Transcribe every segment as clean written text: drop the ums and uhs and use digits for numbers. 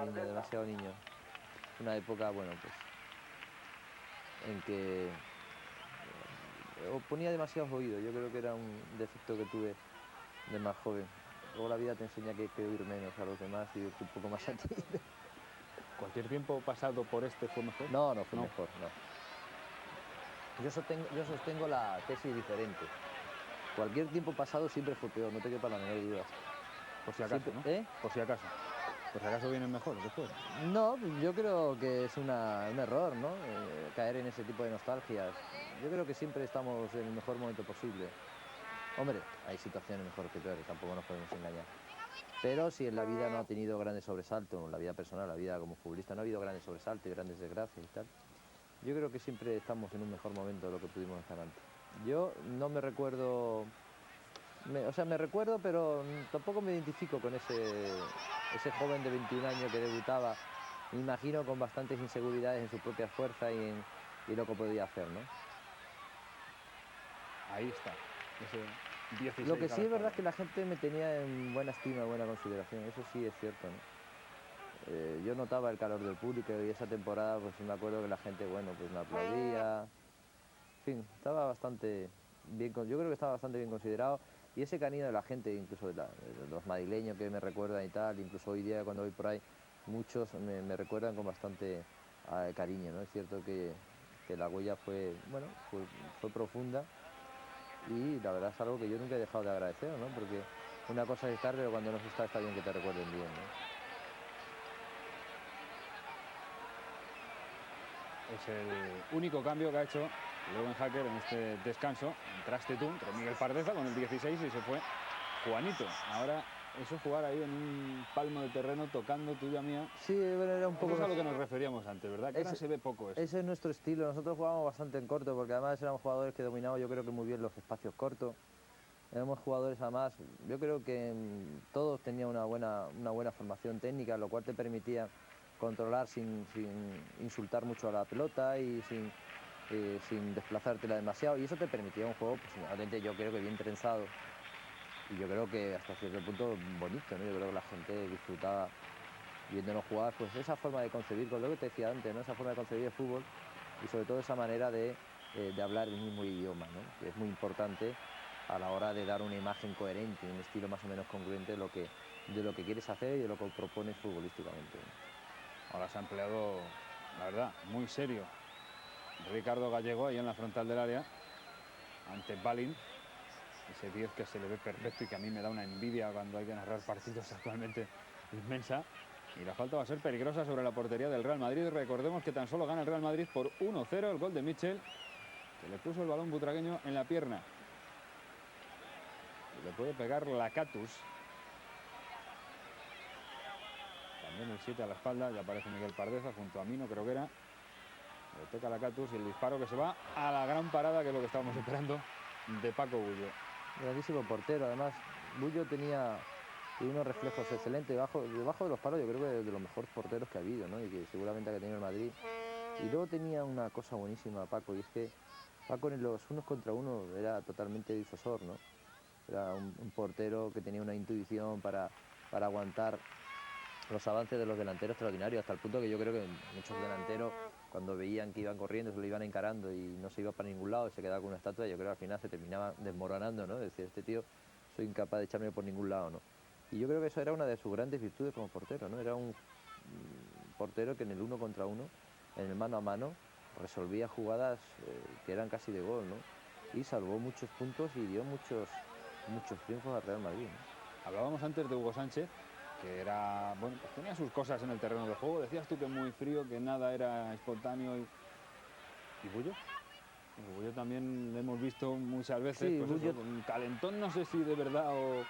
demasiado niño. Una época, bueno, pues, en que ponía demasiados oídos. Yo creo que era un defecto que tuve de más joven. Luego la vida te enseña que hay que oír menos a los demás y oírte un poco más a ti. ¿Cualquier tiempo pasado por este fue mejor? No, no fue mejor, no. Yo sostengo la tesis diferente. Cualquier tiempo pasado siempre fue peor, no te quepa la menor duda. Por si acaso, Siempre, ¿no? ¿eh? Por si acaso. Por si acaso vienen mejor después. No, yo creo que es un error, ¿no? Caer en ese tipo de nostalgias. Yo creo que siempre estamos en el mejor momento posible. Hombre, hay situaciones mejor que peores, tampoco nos podemos engañar. Pero si en la vida no ha tenido grandes sobresaltos, en la vida personal, la vida como futbolista, no ha habido grandes sobresaltos y grandes desgracias y tal, yo creo que siempre estamos en un mejor momento de lo que pudimos estar antes. Yo no me recuerdo, o sea, me recuerdo, pero tampoco me identifico con ese joven de 21 años que debutaba, me imagino con bastantes inseguridades en su propia fuerza y lo que podía hacer, ¿no? Ahí está, ese 16 Lo que sí es verdad espalda. es que la gente me tenía en buena estima, buena consideración, eso sí es cierto, ¿no? Yo notaba el calor del público y esa temporada, pues me acuerdo que la gente, bueno, pues me aplaudía. En fin, estaba bastante bien, yo creo que estaba bastante bien considerado. Y ese cariño de la gente, incluso de los madrileños que me recuerdan y tal, incluso hoy día cuando voy por ahí, muchos me recuerdan con bastante cariño, ¿no? Es cierto que la huella fue, bueno, fue profunda y la verdad es algo que yo nunca he dejado de agradecer, ¿no? Porque una cosa es estar, pero cuando no se está, está bien que te recuerden bien, ¿no? Es el único cambio que ha hecho luego en Hacker en este descanso. Entraste tú, entró Miguel Pardeza con el 16 y se fue Juanito. Ahora eso jugar ahí en un palmo de terreno tocando tuya mía. Sí, bueno, era un poco... Eso es a lo que nos referíamos antes, ¿verdad? Que ahora se ve poco eso. Ese es nuestro estilo. Nosotros jugábamos bastante en corto porque además éramos jugadores que dominaban yo creo que muy bien los espacios cortos. Éramos jugadores además, yo creo que todos tenían una buena formación técnica, lo cual te permitía controlar sin insultar mucho a la pelota y sin desplazártela demasiado. Y eso te permitía un juego, pues realmente yo creo que bien trenzado. Y yo creo que hasta cierto punto bonito, ¿no? Yo creo que la gente disfrutaba viéndonos jugar, pues esa forma de concebir, con lo que te decía antes, ¿no? Esa forma de concebir el fútbol y sobre todo esa manera de hablar el mismo idioma, ¿no? Que es muy importante a la hora de dar una imagen coherente, un estilo más o menos congruente de lo que quieres hacer y de lo que propones futbolísticamente, ¿no? Ahora se ha empleado, la verdad, muy serio Ricardo Gallego ahí en la frontal del área ante Balin. Ese 10 que se le ve perfecto y que a mí me da una envidia cuando hay que narrar partidos actualmente inmensa. Y la falta va a ser peligrosa sobre la portería del Real Madrid. Recordemos que tan solo gana el Real Madrid por 1-0, el gol de Mitchell, que le puso el balón butragueño en la pierna. Y le puede pegar Lacatus. También el 7 a la espalda, ya aparece Miguel Pardeza junto a Mino, creo que era. Le toca Lacatus y el disparo que se va a la gran parada, que es lo que estábamos esperando, de Paco Bullo. Grandísimo portero, además Bullo tenía unos reflejos excelentes debajo de los palos, yo creo que de los mejores porteros que ha habido, ¿no? Y que seguramente ha tenido el Madrid. Y luego tenía una cosa buenísima Paco, y es que Paco en los unos contra uno era totalmente difusor, ¿no? Era un portero que tenía una intuición para aguantar los avances de los delanteros extraordinarios, hasta el punto que yo creo que muchos delanteros, cuando veían que iban corriendo, se lo iban encarando y no se iba para ningún lado y se quedaba con una estatua, yo creo que al final se terminaba desmoronando, ¿no? Es decir, este tío, soy incapaz de echarme por ningún lado, ¿no? Y yo creo que eso era una de sus grandes virtudes como portero, ¿no? Era un portero que en el uno contra uno, en el mano a mano, resolvía jugadas que eran casi de gol, ¿no? Y salvó muchos puntos y dio muchos triunfos al Real Madrid, ¿no? Hablábamos antes de Hugo Sánchez, que era, bueno, pues tenía sus cosas en el terreno de juego. Decías tú que muy frío, que nada era espontáneo. ¿Y Bullo? Bullo también lo hemos visto muchas veces, Sí, pues Bullo, eso, un calentón, no sé si de verdad o...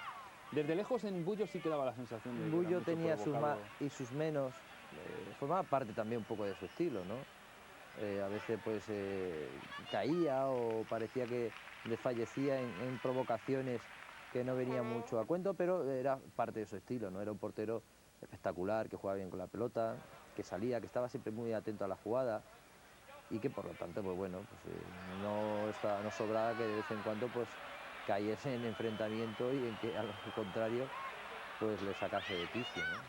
Desde lejos en Bullo sí que daba la sensación de que era Bullo mucho tenía sus provocado. más y sus menos, formaba parte también un poco de su estilo, ¿no? A veces pues caía o parecía que desfallecía en provocaciones que no venían mucho a cuento, pero era parte de su estilo, ¿no? Era un portero espectacular, que jugaba bien con la pelota, que salía, que estaba siempre muy atento a la jugada y que por lo tanto, pues bueno, pues, no sobraba que de vez en cuando pues cayese en enfrentamiento y en que al contrario pues le sacase de quicio, ¿no?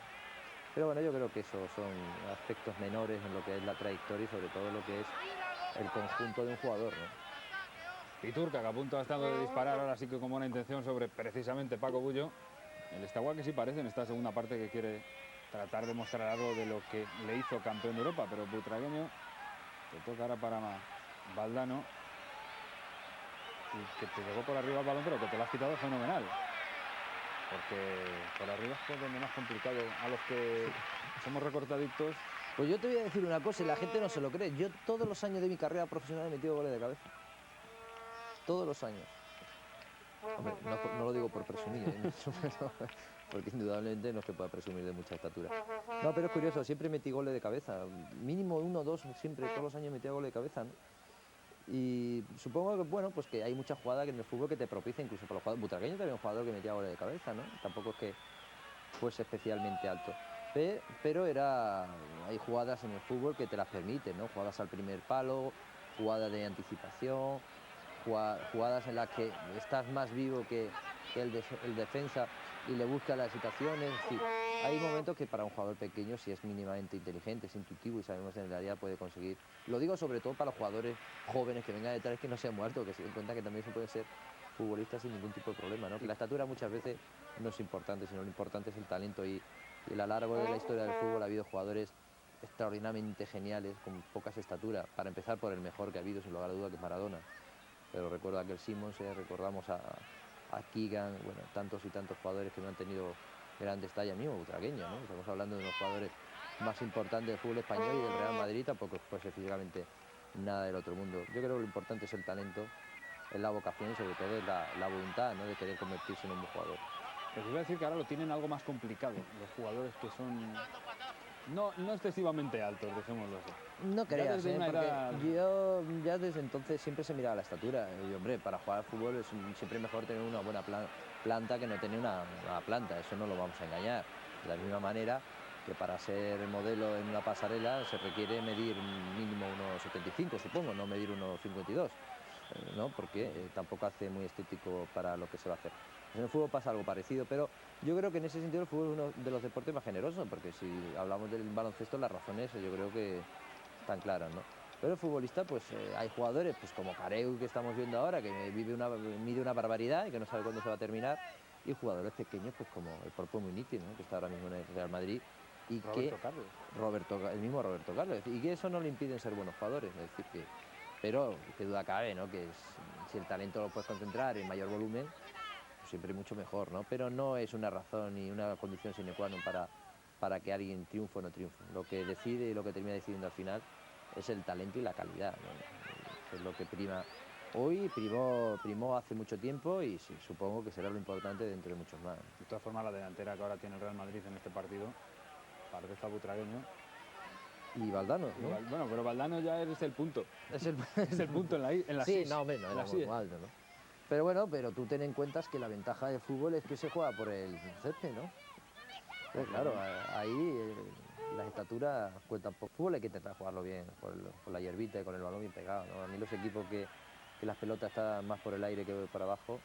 Pero bueno, yo creo que esos son aspectos menores en lo que es la trayectoria y sobre todo lo que es el conjunto de un jugador, ¿no? Piturca, que a punto ha estado de disparar, ahora sí que con buena intención sobre precisamente Paco Bullo. El Steaua que sí parece en esta segunda parte que quiere tratar de mostrar algo de lo que le hizo campeón de Europa, pero Butragueño, te toca ahora para Valdano, y que te llegó por arriba el balón, pero que te lo has quitado fenomenal. Porque por arriba es donde más complicado a los que somos recortadictos. Pues yo te voy a decir una cosa y la gente no se lo cree. Yo todos los años de mi carrera profesional he metido goles de cabeza. Todos los años. Hombre, no lo digo por presumir, porque indudablemente no es que pueda presumir de mucha estatura. No, pero es curioso, siempre metí goles de cabeza. Mínimo 1 o 2, siempre, todos los años metía goles de cabeza, ¿no? Y supongo que, bueno, pues que hay muchas jugadas que en el fútbol que te propician, incluso por los jugadores. Butragueño también un jugador que metía goles de cabeza, ¿no? Tampoco es que fuese especialmente alto. Pero hay jugadas en el fútbol que te las permiten, ¿no? Jugadas al primer palo, jugadas de anticipación, jugadas en las que estás más vivo que el defensa y le busca las situaciones. Es decir, hay momentos que para un jugador pequeño, si es mínimamente inteligente, es intuitivo y sabemos en el área, puede conseguir. Lo digo sobre todo para los jugadores jóvenes que vengan detrás, que no se han muerto, que se den cuenta que también se puede ser futbolistas sin ningún tipo de problema, ¿no? Que la estatura muchas veces no es importante, sino lo importante es el talento y a lo largo de la historia del fútbol ha habido jugadores extraordinariamente geniales, con pocas estaturas. Para empezar por el mejor que ha habido, sin lugar a duda, que es Maradona. Pero recuerdo a aquel Simons, recordamos a Keegan, bueno, tantos y tantos jugadores que no han tenido grandes tallas, mismo Butragueño, ¿no? Estamos hablando de unos jugadores más importantes del fútbol español y del Real Madrid, tampoco fuese físicamente nada del otro mundo. Yo creo que lo importante es el talento, es la vocación y sobre todo es la voluntad, ¿no?, de querer convertirse en un buen jugador. Les iba a decir que ahora lo tienen algo más complicado, los jugadores que son no excesivamente altos, dejémoslo así. No creas, desde una porque edad- yo ya desde entonces siempre se miraba la estatura. Y hombre, para jugar al fútbol es siempre mejor tener una buena planta que no tener una planta, eso no lo vamos a engañar. De la misma manera que para ser modelo en una pasarela se requiere medir mínimo unos 75, supongo, no medir unos 52, ¿no? Porque tampoco hace muy estético para lo que se va a hacer. En el fútbol pasa algo parecido, pero yo creo que en ese sentido el fútbol es uno de los deportes más generosos, porque si hablamos del baloncesto, las razones yo creo que están claras, ¿no? Pero el futbolista, pues hay jugadores pues como Careu, que estamos viendo ahora, que mide una barbaridad y que no sabe cuándo se va a terminar, y jugadores pequeños, pues como el propio Muniti, ¿no?, que está ahora mismo en el Real Madrid, y Roberto Carlos. el mismo Roberto Carlos, y que eso no le impiden ser buenos jugadores, es decir, pero qué duda cabe, ¿no?, que si el talento lo puedes concentrar en mayor volumen, pues siempre mucho mejor, ¿no? Pero no es una razón ni una condición sine qua non para que alguien triunfe o no triunfe. Lo que decide y lo que termina decidiendo al final es el talento y la calidad, ¿no? Es lo que prima hoy, primó hace mucho tiempo y sí, supongo que será lo importante dentro de muchos más. De todas formas, la delantera que ahora tiene el Real Madrid en este partido parece está Butragueño. Y Valdano, ¿no? Bueno, pero Valdano ya es el punto. Es el, Es el punto en la sí, SIS. no, hombre, no era La muy SIS. alto, ¿no? Pero bueno, pero tú ten en cuenta que la ventaja del fútbol es que se juega por el césped, ¿no? Pues claro, ahí las estaturas cuentan poco. Fútbol hay que intentar jugarlo bien, por la hierbita y con el balón bien pegado, ¿no? A mí los equipos que las pelotas están más por el aire que por abajo,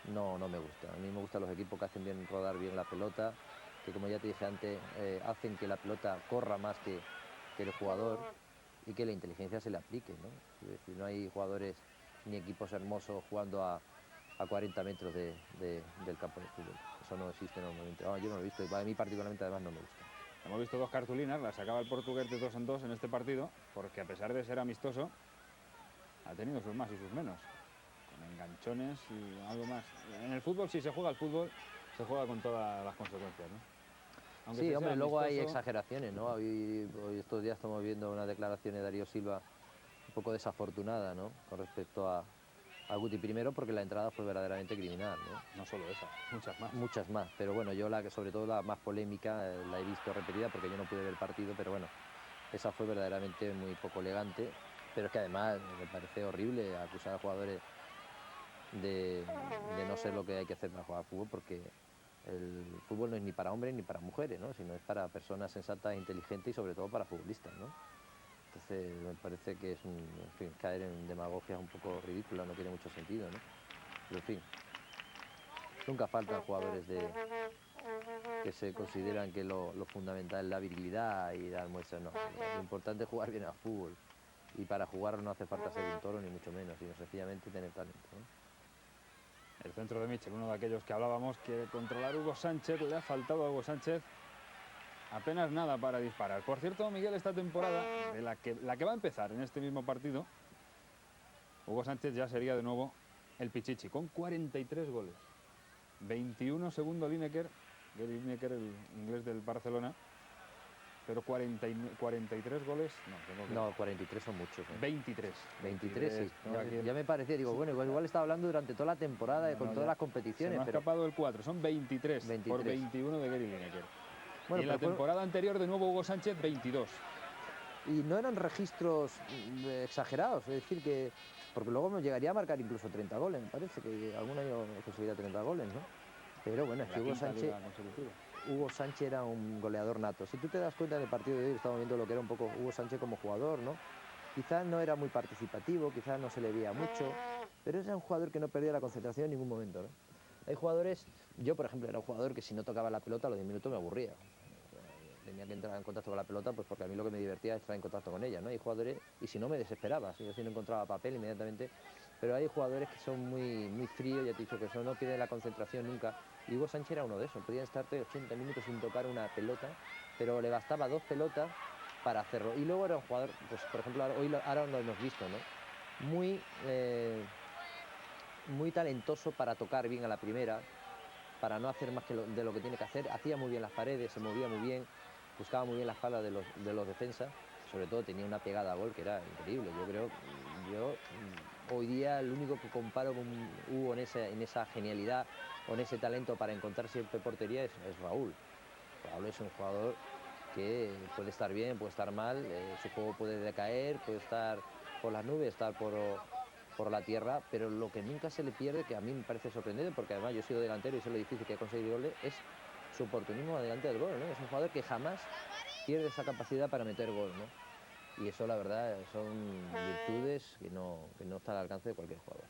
no me gusta. A mí me gustan los equipos que hacen bien rodar bien la pelota, que como ya te dije antes, hacen que la pelota corra más que el jugador y que la inteligencia se le aplique, ¿no? Es decir, no hay jugadores ni equipos hermosos jugando a 40 metros del campo de fútbol. Eso no existe normalmente. Yo no lo he visto y a mí particularmente además no me gusta. Hemos visto dos cartulinas, las sacaba el portugués de 2 en 2 en este partido, porque a pesar de ser amistoso, ha tenido sus más y sus menos. Con enganchones y algo más. En el fútbol, si se juega al fútbol, se juega con todas las consecuencias, ¿no? Aunque Sí, hombre, luego hay amistoso, exageraciones, ¿no? Hoy estos días estamos viendo unas declaraciones de Darío Silva un poco desafortunada, ¿no?, con respecto a Guti, primero porque la entrada fue verdaderamente criminal, ¿no? no solo esa, muchas más. Muchas más, pero bueno, yo sobre todo la más polémica la he visto repetida porque yo no pude ver el partido, pero bueno, esa fue verdaderamente muy poco elegante, pero es que además me parece horrible acusar a jugadores de no ser lo que hay que hacer para jugar al fútbol, porque el fútbol no es ni para hombres ni para mujeres, ¿no?, sino es para personas sensatas, inteligentes y sobre todo para futbolistas, ¿no? Entonces me parece que es en fin, caer en demagogia es un poco ridícula, no tiene mucho sentido, ¿no? Pero en fin. Nunca faltan jugadores que se consideran que lo fundamental es la virilidad y dar muestras. No, lo importante es jugar bien al fútbol. Y para jugar no hace falta ser un toro ni mucho menos, sino sencillamente tener talento, ¿no? El centro de Michel, uno de aquellos que hablábamos, quiere controlar Hugo Sánchez. Le ha faltado a Hugo Sánchez apenas nada para disparar. Por cierto, Miguel, esta temporada, de la que va a empezar en este mismo partido, Hugo Sánchez ya sería de nuevo el Pichichi, con 43 goles. 21 segundo Lineker, Gary Lineker, el inglés del Barcelona, pero 43 goles, no, 43 son muchos. 23. 23, sí. No, ya me parecía, digo, bueno, igual estaba hablando durante toda la temporada con todas las competiciones. Se me ha escapado el 4, son 23, por 21 de Gary Lineker. Bueno, y en la temporada anterior, de nuevo, Hugo Sánchez, 22. Y no eran registros exagerados, es decir, que... Porque luego nos llegaría a marcar incluso 30 goles, me parece, que algún año conseguiría 30 goles, ¿no? Pero bueno, es que Hugo Sánchez era un goleador nato. Si tú te das cuenta del partido de hoy, estamos viendo lo que era un poco Hugo Sánchez como jugador, ¿no? Quizás no era muy participativo, quizás no se le veía mucho, pero era un jugador que no perdía la concentración en ningún momento, ¿no? Hay jugadores, yo por ejemplo era un jugador que si no tocaba la pelota a los 10 minutos me aburría. Tenía que entrar en contacto con la pelota, pues porque a mí lo que me divertía es estar en contacto con ella, ¿no? Hay jugadores, y si no me desesperaba, si yo no encontraba papel inmediatamente, pero hay jugadores que son muy fríos, ya te he dicho que eso no pierden la concentración nunca, y Hugo Sánchez era uno de esos, podía estarte 80 minutos sin tocar una pelota, pero le bastaba 2 pelotas para hacerlo, y luego era un jugador, pues por ejemplo, ahora lo hemos visto, ¿no? Muy talentoso para tocar bien a la primera, para no hacer más de lo que tiene que hacer, hacía muy bien las paredes, se movía muy bien, buscaba muy bien la espalda de los defensas, sobre todo tenía una pegada a gol que era increíble. Yo hoy día el único que comparo con Hugo en esa genialidad o en ese talento para encontrar siempre portería es Raúl. Raúl es un jugador que puede estar bien, puede estar mal, su juego puede decaer, puede estar por las nubes, estar por la tierra, pero lo que nunca se le pierde, que a mí me parece sorprendente, porque además yo he sido delantero y sé lo difícil que he conseguido goles, es su oportunismo delante del gol, ¿no? Es un jugador que jamás pierde esa capacidad para meter gol, ¿no? Y eso, la verdad, son virtudes que no están al alcance de cualquier jugador.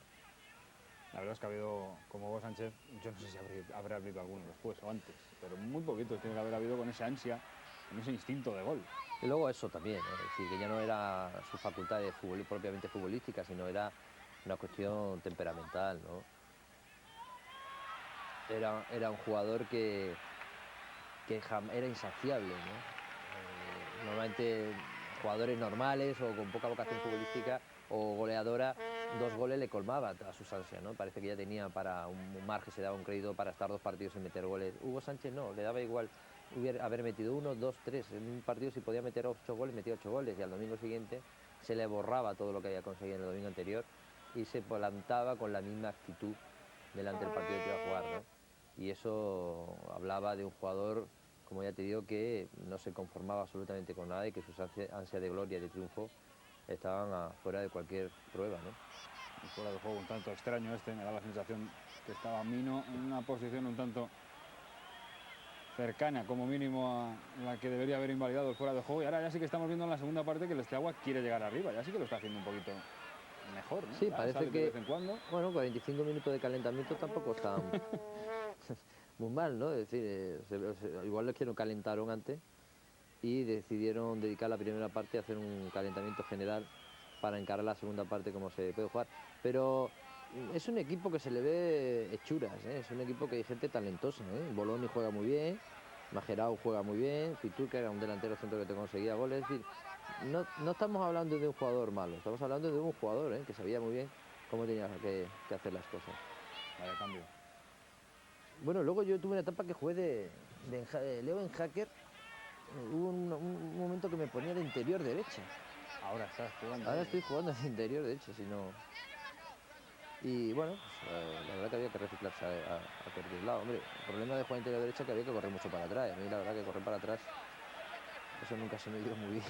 La verdad es que ha habido, como Hugo Sánchez, yo no sé si habrá habido alguno después o antes, pero muy poquitos tiene que haber habido con esa ansia, con ese instinto de gol. Y luego eso también, ¿no? Es decir, que ya no era su facultad de propiamente futbolística, sino era una cuestión temperamental, ¿no? Era un jugador que era insaciable, ¿no? Normalmente jugadores normales o con poca vocación futbolística o goleadora, 2 goles le colmaban a sus ansias, ¿no? Parece que ya tenía para un margen, se daba un crédito para estar 2 partidos sin meter goles. Hugo Sánchez no, le daba igual haber metido 1, 2, 3. En un partido si podía meter 8 goles, metía 8 goles, y al domingo siguiente se le borraba todo lo que había conseguido en el domingo anterior y se plantaba con la misma actitud delante del partido que iba a jugar, ¿no? Y eso hablaba de un jugador, como ya te digo, que no se conformaba absolutamente con nada y que sus ansias de gloria y de triunfo estaban fuera de cualquier prueba, ¿no? Y fuera de juego un tanto extraño me da la sensación que estaba Mino en una posición un tanto cercana, como mínimo, a la que debería haber invalidado el fuera de juego, y ahora ya sí que estamos viendo en la segunda parte que el Esteagua quiere llegar arriba, ya sí que lo está haciendo un poquito mejor, ¿no? Sí, parece que, de vez en cuando. Bueno, 45 minutos de calentamiento tampoco están muy mal, ¿no? Es decir, igual les quiero calentaron antes y decidieron dedicar la primera parte a hacer un calentamiento general para encarar la segunda parte como se puede jugar. Pero es un equipo que se le ve hechuras, ¿eh? Es un equipo que hay gente talentosa, ¿eh? Boloni juega muy bien, Majerau juega muy bien, Fitur, que era un delantero centro que te conseguía goles. Es decir, no estamos hablando de un jugador malo, estamos hablando de un jugador, ¿eh? Que sabía muy bien cómo tenía que hacer las cosas. Vaya cambio. Bueno, luego yo tuve una etapa que jugué de Leo en Hacker. Hubo un momento que me ponía de interior derecha. Ahora estás jugando. Ahora estoy jugando de interior derecha, si no... Y bueno, pues, la verdad que había que reciclarse a cualquier lado. Hombre, el problema de jugar interior derecha es que había que correr mucho para atrás. A mí la verdad que correr para atrás, eso nunca se me dio muy bien.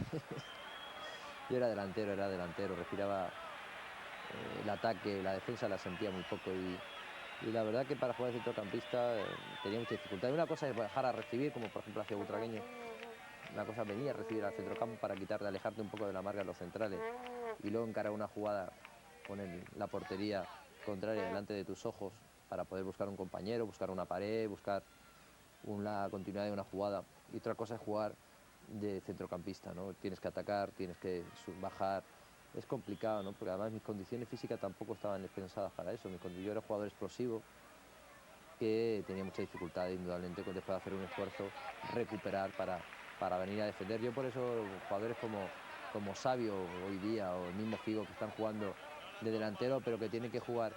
Yo era delantero, respiraba el ataque, la defensa la sentía muy poco y la verdad que para jugar de centrocampista tenía mucha dificultad. Una cosa es bajar a recibir, como por ejemplo hacía Butragueño. Una cosa venía a recibir al centrocampo para alejarte un poco de la marca de los centrales y luego encarar una jugada con la portería contraria delante de tus ojos para poder buscar un compañero, buscar una pared, buscar una continuidad de una jugada. Y otra cosa es jugar de centrocampista, ¿no? Tienes que atacar, tienes que bajar. Es complicado, ¿no? Porque además mis condiciones físicas tampoco estaban pensadas para eso. Yo era un jugador explosivo que tenía mucha dificultad, indudablemente, después de hacer un esfuerzo, recuperar para venir a defender. Yo por eso jugadores como Sabio hoy día, o el mismo Figo, que están jugando de delantero, pero que tienen que jugar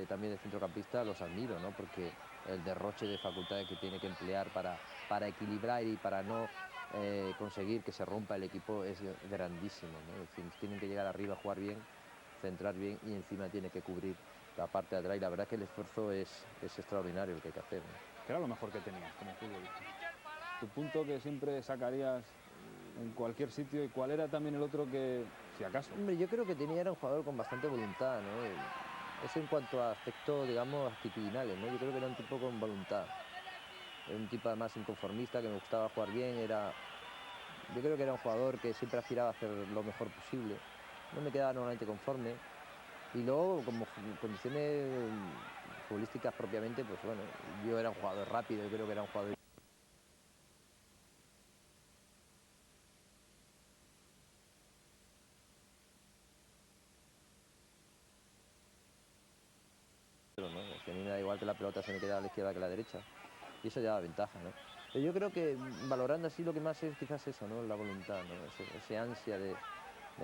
también de centrocampista, los admiro, ¿no? Porque el derroche de facultades que tiene que emplear para equilibrar y para no conseguir que se rompa el equipo es grandísimo, ¿no? Es decir, tienen que llegar arriba, jugar bien, centrar bien, y encima tiene que cubrir la parte de atrás, y la verdad es que el esfuerzo es extraordinario el que hay que hacer, ¿no? ¿Qué era lo mejor que tenías como futbolista? Tu punto que siempre sacarías en cualquier sitio, y cuál era también el otro que, si acaso. Hombre, yo creo que era un jugador con bastante voluntad, ¿no? Eso en cuanto a aspectos, digamos, actitudinales, ¿no? Yo creo que era un tipo con voluntad. Era un tipo además inconformista, que me gustaba jugar bien. Yo creo que era un jugador que siempre aspiraba a hacer lo mejor posible. No me quedaba normalmente conforme. Y luego, como condiciones futbolísticas propiamente, pues bueno, yo era un jugador rápido, yo creo que era un jugador... ¿no? Si a mí me da igual que la pelota se me quede a la izquierda que a la derecha. Y eso ya da ventaja, ¿no? Pero yo creo que valorando así lo que más es quizás eso, ¿no? La voluntad, ¿no? Ese ansia de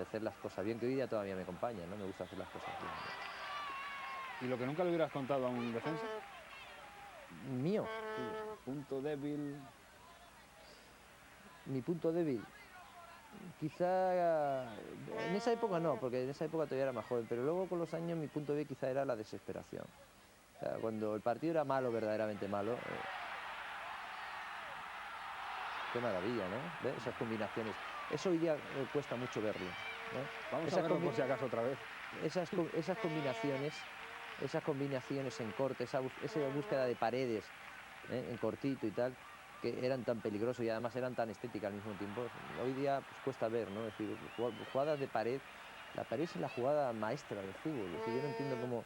hacer las cosas bien, que hoy día todavía me acompaña, ¿no? Me gusta hacer las cosas bien, ¿no? ¿Y lo que nunca le hubieras contado a un defensa? Mío, Punto débil. mi punto débil. Quizá en esa época no, porque en esa época todavía era más joven, pero luego con los años mi punto débil quizá era la desesperación. O sea, cuando el partido era malo, verdaderamente malo, qué maravilla, ¿no? ¿Ves? Esas combinaciones. Eso hoy día cuesta mucho verlo, ¿no? Vamos a verlo por si acaso otra vez. Esas combinaciones en corte, esa búsqueda de paredes, en cortito y tal, que eran tan peligrosos y además eran tan estéticas al mismo tiempo. Hoy día pues, cuesta ver, ¿no? Es decir, jugadas de pared, la pared es la jugada maestra del fútbol. Es decir, yo no entiendo cómo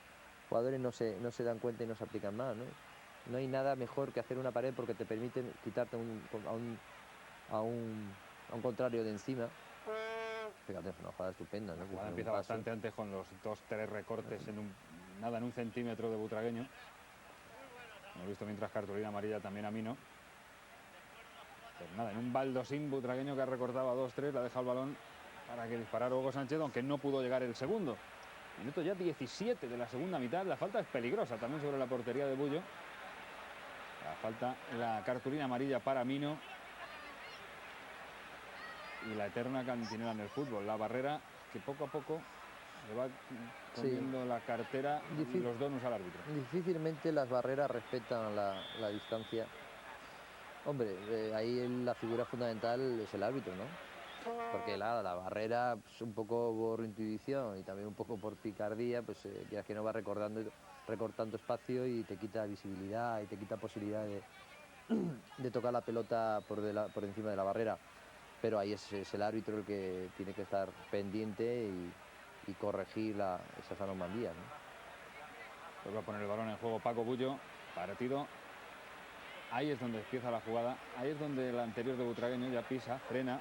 jugadores no se dan cuenta y no se aplican más, ¿no? No hay nada mejor que hacer una pared porque te permite quitarte a un contrario de encima. Fíjate, es una jugada estupenda, ¿no? La jugada empieza bastante antes con los 2-3 recortes en un centímetro de Butragueño. Hemos visto mientras cartulina amarilla también a Mino. Pues nada, en un baldosín Butragueño que ha recortado a 2-3, le ha dejado el balón para que disparara Hugo Sánchez, aunque no pudo llegar el segundo. Minuto ya 17 de la segunda mitad, la falta es peligrosa también sobre la portería de Bullo. La falta, la cartulina amarilla para Mino. Y la eterna cantinela en el fútbol, la barrera que poco a poco le va comiendo la cartera y los donos al árbitro. Difícilmente las barreras respetan la distancia. Hombre, ahí la figura fundamental es el árbitro, ¿no? Porque la barrera, pues, un poco por intuición y también un poco por picardía, pues ya que no va recortando espacio y te quita visibilidad y te quita posibilidad de tocar la pelota por encima de la barrera. Pero ahí es el árbitro el que tiene que estar pendiente y corregir esas anomalías, ¿no? Pues va a poner el balón en juego Paco Bullo, partido. Ahí es donde empieza la jugada, ahí es donde el anterior de Butragueño ya pisa, frena,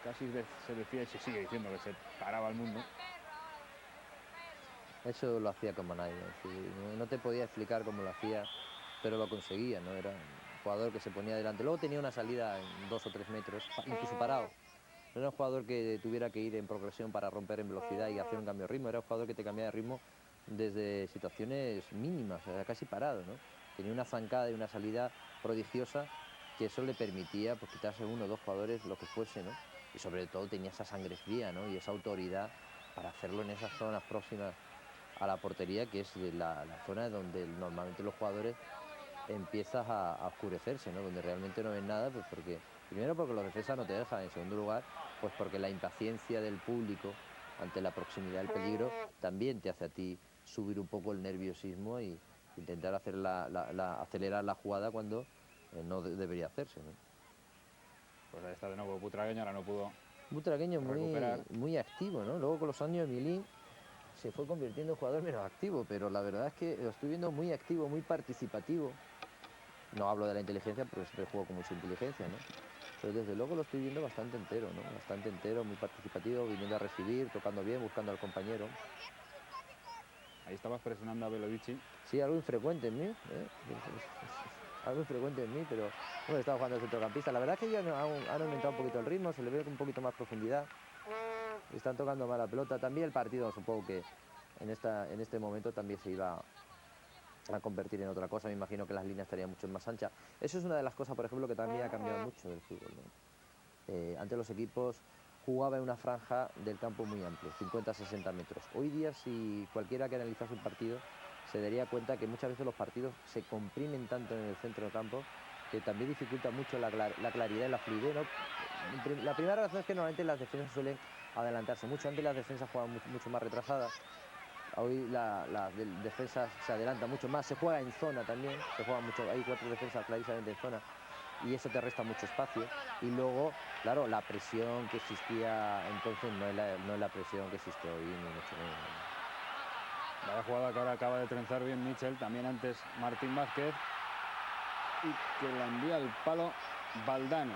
casi se decía y se sigue diciendo que se paraba el mundo. Eso lo hacía como nadie, es decir, no te podía explicar cómo lo hacía, pero lo conseguía, ¿no? Era un jugador que se ponía delante. Luego tenía una salida en 2 o 3 metros, incluso parado. No era un jugador que tuviera que ir en progresión para romper en velocidad y hacer un cambio de ritmo, era un jugador que te cambiaba de ritmo desde situaciones mínimas, o sea, casi parado, ¿no? Tenía una zancada y una salida prodigiosa que eso le permitía, pues, quitarse uno o dos jugadores, lo que fuese, ¿no? Y sobre todo tenía esa sangre fría, ¿no? Y esa autoridad para hacerlo en esas zonas próximas a la portería, que es la zona donde normalmente los jugadores empiezas a oscurecerse, ¿no? Donde realmente no ven nada, pues primero porque los defensas no te dejan, en segundo lugar, pues porque la impaciencia del público ante la proximidad del peligro también te hace a ti subir un poco el nerviosismo y intentar hacer acelerar la jugada cuando no debería hacerse, ¿no? Pues ahí está de nuevo Butragueño, ahora no pudo Butragueño recuperar. muy activo, ¿no? Luego con los años Emilín se fue convirtiendo en jugador menos activo, pero la verdad es que lo estoy viendo muy activo, muy participativo. No hablo de la inteligencia porque siempre juego con mucha inteligencia, ¿no? Pero desde luego lo estoy viendo bastante entero, ¿no? Bastante entero, muy participativo, viniendo a recibir, tocando bien, buscando al compañero. Ahí estabas presionando a Belovici. Sí, algo infrecuente en mí, ¿eh? Algo infrecuente en mí, pero bueno, estaba jugando al centrocampista. La verdad es que ya han aumentado un poquito el ritmo, se le ve con un poquito más profundidad. Están tocando más la pelota. También el partido, supongo que en este momento también se iba a convertir en otra cosa. Me imagino que las líneas estarían mucho más anchas. Eso es una de las cosas, por ejemplo, que también ha cambiado mucho del fútbol, ¿no? Antes los equipos jugaban en una franja del campo muy amplia, 50-60 metros. Hoy día, si cualquiera que analizase un partido, se daría cuenta que muchas veces los partidos se comprimen tanto en el centro del campo que también dificulta mucho la claridad y la fluidez, ¿no? La primera razón es que normalmente las defensas suelen adelantarse mucho. Antes las defensas jugaban mucho más retrasadas. Hoy las defensas se adelantan mucho más. Se juega en zona también. Se juega mucho. Hay 4 defensas clarísimamente en zona. Y eso te resta mucho espacio. Y luego, claro, la presión que existía entonces no es la presión que existe hoy, ni mucho menos. Vaya jugada que ahora acaba de trenzar bien Mitchell. También antes Martín Vázquez. Y que la envía al palo Valdano.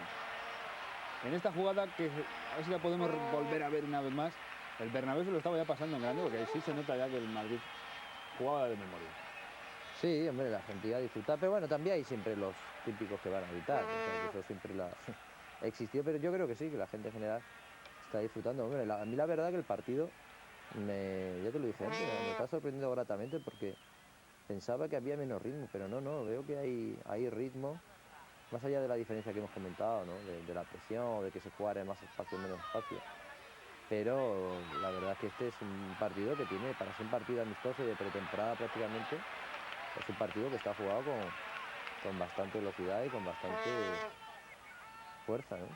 En esta jugada, que a ver si la podemos volver a ver una vez más, el Bernabéu se lo estaba ya pasando en grande, porque ahí sí se nota ya que el Madrid jugaba de memoria. Sí, hombre, la gente iba a disfrutar, pero bueno, también hay siempre los típicos que van a gritar, o sea, que eso siempre existió, pero yo creo que sí, que la gente en general está disfrutando. Hombre, a mí la verdad que el partido, ya te lo dije antes, me está sorprendiendo gratamente porque pensaba que había menos ritmo, pero no, veo que hay ritmo, más allá de la diferencia que hemos comentado, ¿no? De la presión, de que se jugara en más espacio, menos espacio. Pero la verdad es que este es un partido que tiene, para ser un partido amistoso y de pretemporada prácticamente, es un partido que está jugado con bastante velocidad y con bastante fuerza, ¿no?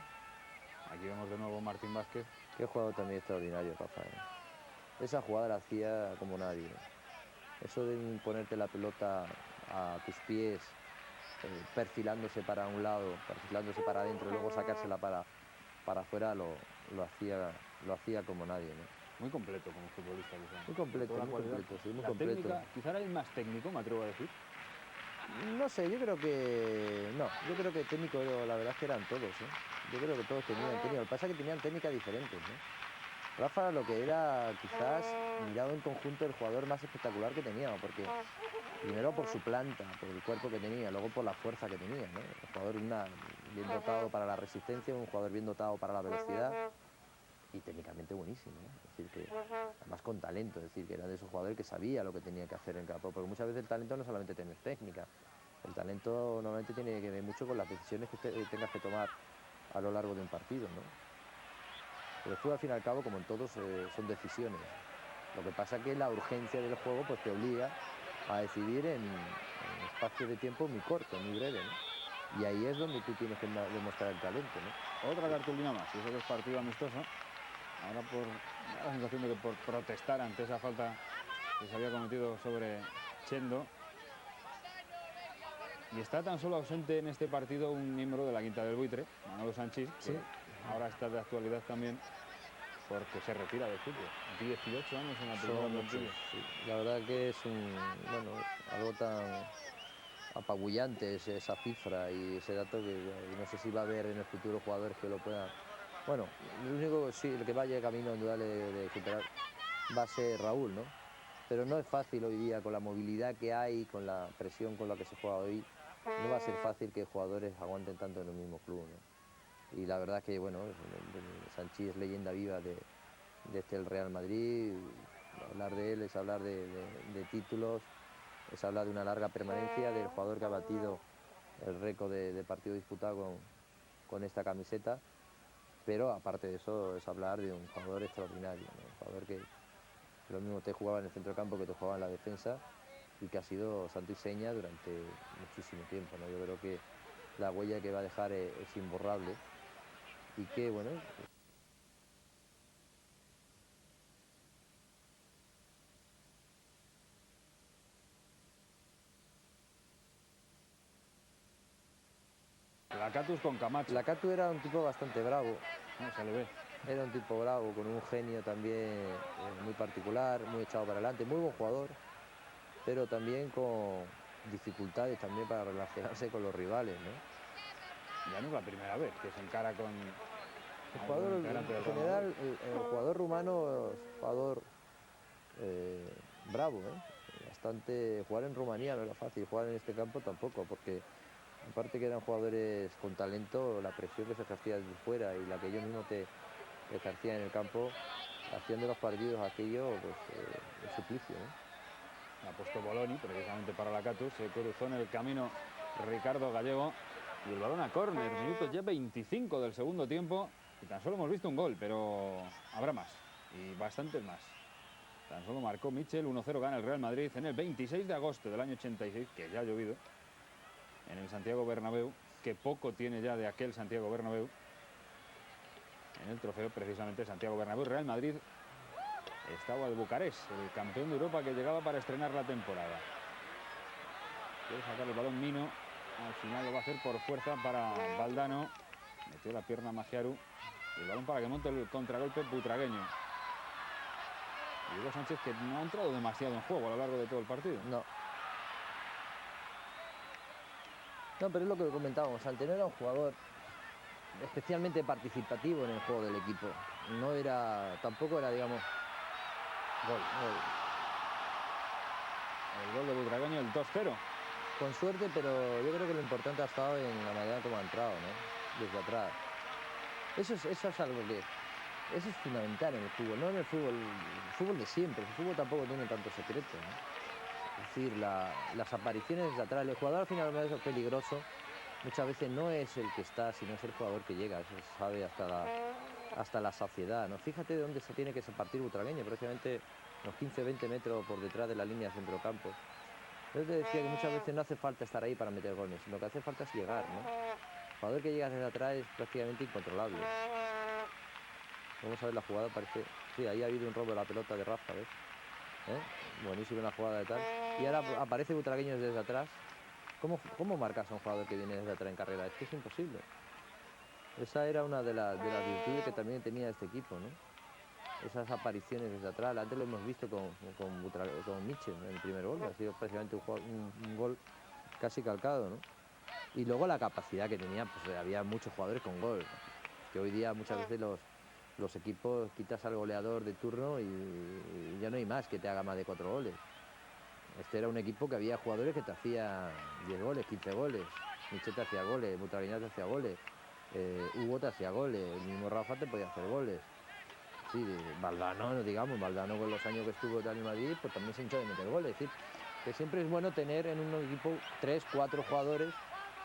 Aquí vemos de nuevo Martín Vázquez. Qué jugador también extraordinario, Rafael. Esa jugada la hacía como nadie. Eso de ponerte la pelota a tus pies, perfilándose para un lado, perfilándose para adentro y luego sacársela para afuera, lo hacía como nadie, ¿no? Muy completo como futbolista, quizá. Muy completo, sí, muy la completo. Técnica, quizá era el más técnico, me atrevo a decir. No sé, yo creo que técnico la verdad es que eran todos, ¿eh? Yo creo que todos tenían técnica, lo que pasa es que tenían técnicas diferentes, ¿no? Rafa lo que era quizás mirado en conjunto el jugador más espectacular que teníamos, porque primero por su planta, por el cuerpo que tenía, luego por la fuerza que tenía, ¿no? El jugador bien dotado para la resistencia, un jugador bien dotado para la velocidad y técnicamente buenísimo, ¿no? Es decir, que además con talento, es decir, que era de esos jugadores que sabía lo que tenía que hacer en campo, porque muchas veces el talento no solamente tener técnica, el talento normalmente tiene que ver mucho con las decisiones que tengas que tomar a lo largo de un partido, ¿no? Pero el fútbol, al fin y al cabo, como en todos, son decisiones. Lo que pasa es que la urgencia del juego pues te obliga a decidir en espacios de tiempo muy cortos, muy breves, ¿no? Y ahí es donde tú tienes que demostrar el talento, ¿no? Otra cartulina más, y eso que es partido amistoso. Ahora me da la sensación de que por protestar ante esa falta que se había cometido sobre Chendo. Y está tan solo ausente en este partido un miembro de la Quinta del Buitre, Manolo Sanchís, que ahora está de actualidad también porque se retira del fútbol. 18 años en la primera plantilla. Sí. La verdad que es algo tan apabullante esa cifra y ese dato que no sé si va a haber en el futuro jugadores que lo puedan. Bueno, lo único sí, el que vaya camino indudable de superar va a ser Raúl, ¿no? Pero no es fácil hoy día con la movilidad que hay, con la presión con la que se juega hoy, no va a ser fácil que jugadores aguanten tanto en el mismo club, ¿no? Y la verdad es que, bueno, Sanchís es leyenda viva de el Real Madrid. Hablar de él es hablar de títulos, es hablar de una larga permanencia, del jugador que ha batido el récord de partido disputado con esta camiseta, pero aparte de eso es hablar de un jugador extraordinario, ¿no? Un jugador que lo mismo te jugaba en el centro del campo que te jugaba en la defensa y que ha sido santo y seña durante muchísimo tiempo, ¿no? Yo creo que la huella que va a dejar es imborrable y que, bueno, Lacatus con Camacho. Lacatus era un tipo bastante bravo. No, se le ve. Era un tipo bravo, con un genio también muy particular, muy echado para adelante, muy buen jugador, pero también con dificultades también para relacionarse con los rivales, ¿no? Ya no es la primera vez que se encara con El algún jugador, integrante del en Real Madrid. general, el jugador rumano es un jugador bravo, ¿eh? Bastante, jugar en Rumanía no era fácil, jugar en este campo tampoco, porque aparte que eran jugadores con talento, la presión que se ejercía desde fuera y la que ellos mismos te ejercían en el campo, hacían de los partidos aquello pues, un suplicio, ¿no? Ha puesto Boloni precisamente para la Catu. Se cruzó en el camino Ricardo Gallego. Y el balón a córner. Minutos ya 25 del segundo tiempo. Y tan solo hemos visto un gol, pero habrá más. Y bastantes más. Tan solo marcó Mitchell. 1-0 gana el Real Madrid en el 26 de agosto del año 86, que ya ha llovido, en el Santiago Bernabéu, que poco tiene ya de aquel Santiago Bernabéu. En el trofeo, precisamente, Santiago Bernabéu. Real Madrid estaba el Bucarest, el campeón de Europa que llegaba para estrenar la temporada. Quiere sacar el balón Mino. Al final lo va a hacer por fuerza para Valdano. Metió la pierna Magiaru. Y el balón para que monte el contragolpe butragueño. Y Hugo Sánchez, que no ha entrado demasiado en juego a lo largo de todo el partido. No. No, pero es lo que comentábamos antes, no era un jugador especialmente participativo en el juego del equipo. No era, tampoco era, digamos, Gol. El gol de butragueño, el 2-0. Con suerte, pero yo creo que lo importante ha estado en la manera como ha entrado, ¿no? Desde atrás. Eso es algo que... Eso es fundamental en el fútbol, no en el fútbol de siempre. El fútbol tampoco tiene tanto secreto, ¿no? Es decir, las apariciones desde atrás. El jugador al final es peligroso. Muchas veces no es el que está, sino es el jugador que llega. Eso se sabe hasta la saciedad, ¿no? Fíjate de dónde se tiene que partir Butragueño, prácticamente unos 15-20 metros por detrás de la línea de centrocampo. Yo te decía que muchas veces no hace falta estar ahí para meter goles, lo que hace falta es llegar, ¿no? El jugador que llega desde atrás es prácticamente incontrolable. Vamos a ver la jugada, parece... Sí, ahí ha habido un robo de la pelota de Rafa, ¿ves? Buenísima la jugada de tal. Y ahora aparece Butragueño desde atrás. ¿Cómo marcas a un jugador que viene desde atrás en carrera? Es que es imposible. Esa era una de las virtudes que también tenía este equipo, ¿no? Esas apariciones desde atrás. Antes lo hemos visto con Mitchell en el primer gol, ha sido prácticamente un gol casi calcado, ¿no? Y luego la capacidad que tenía, pues había muchos jugadores con gol, que hoy día muchas veces los equipos quitas al goleador de turno y ya no hay más que te haga más de 4 goles. Este era un equipo que había jugadores que te hacían 10 goles, 15 goles. Mitchell te hacía goles, Butragueño te hacía goles, Hugo te hacía goles, el mismo Rafa te podía hacer goles. Sí, Valdano, no digamos, Valdano con los años que estuvo en Madrid, pues también se hinchó de meter goles. Es decir, que siempre es bueno tener en un equipo 3, 4 jugadores